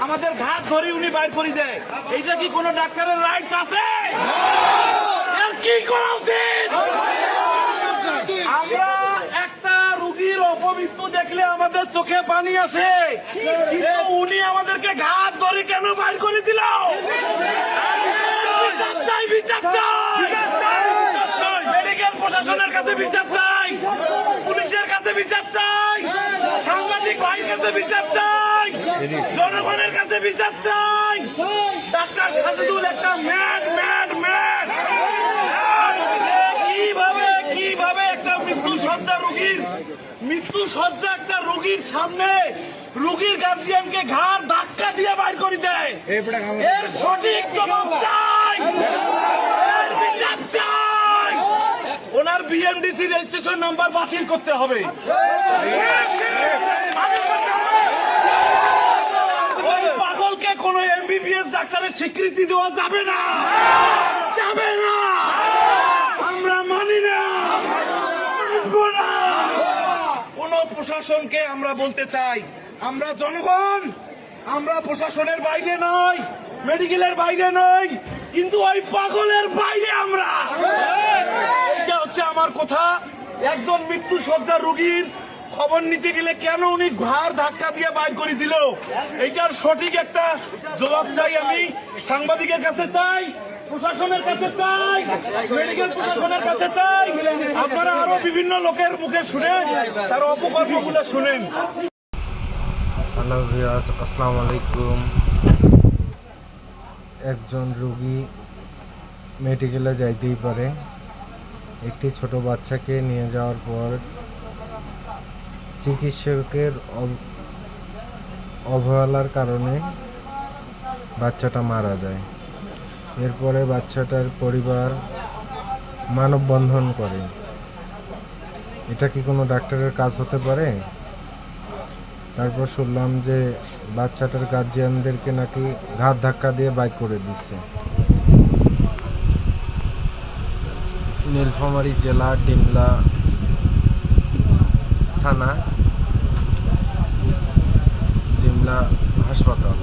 আমাদের ঘাট ধরে উনি বাইর করে দেয়। এইটা কি কোনো ডাক্তারের রাইটস আছে? এর কি করা উচিত? আমরা একটা রোগীর অপমৃত্যু দেখলে আমাদের চোখে পানি আসে, কিন্তু উনি আমাদেরকে ঘাট ধরে কেন বাইর করে দিল? বিচার চাই, বিচার চাই। মেডিকেল প্রশাসনের কাছে বিচার চাই, পুলিশের কাছে বিচার চাই, সাংবাদিক ভাইয়ের কাছে বিচার চাই, জনগণের কাছে বিচার চাই। ডাক্তার সাজেদুল একটা ম্যাড ম্যাড ম্যাড। কিভাবে একটা মৃত্যু সজ্জা একটা রোগীর সামনে রোগীর গার্জিয়ানকে ঘাড় ধাক্কা দিয়ে বাইর করে দেয়? এর সঠিক জবাব চাই, এর বিচার চাই। ওনার বিএমডিসি রেজিস্ট্রেশন নাম্বার বাতিল করতে হবে। ওই পাগলকে কোনো এমবিবিএস ডাক্তারের স্বীকৃতি দেওয়া যাবে না, যাবে না। আমরা মানি না। কোন প্রশাসনকে আমরা বলতে চাই, আমরা জনগণ, আমরা প্রশাসনের বাইরে নই, মেডিকেলের বাইরে নই, কিন্তু ওই পাগলের বাইরে আমরা। এটা হচ্ছে আমার কথা। একজন মৃত্যু সজ্জা রোগীর খবর নিতে গেলে কেন উনি ঘাড় ধাক্কা দিয়ে বাইর করে দিল? এইটার সঠিক একটা জবাব চাই। আমি সাংবাদিকের কাছে চাই, প্রশাসনের কাছে চাই, মেডিকেল প্রশাসনের কাছে চাই। আপনারা আরো বিভিন্ন লোকের মুখে শুনেন, তার অপকর্মগুলো শুনেন। হ্যালো ভিউয়ার্স, আসসালামু আলাইকুম। একজন রোগী মেডিকেলে যাইতেই পারে। একটি ছোট বাচ্চাকে নিয়ে যাওয়ার পর চিকিৎসকের অবহেলার কারণে বাচ্চাটা মারা যায়। এরপরে বাচ্চাটার পরিবার মানববন্ধন করে। এটা কি কোনো ডাক্তারের কাজ হতে পারে? তারপর শুনলাম যে বাচ্চাটার গার্জিয়ানদেরকে নাকি ঘাট ধাক্কা দিয়ে বাইক করে দিচ্ছে। নীলফামারী জেলা ডিমলা থানা, ডিমলা হাসপাতাল।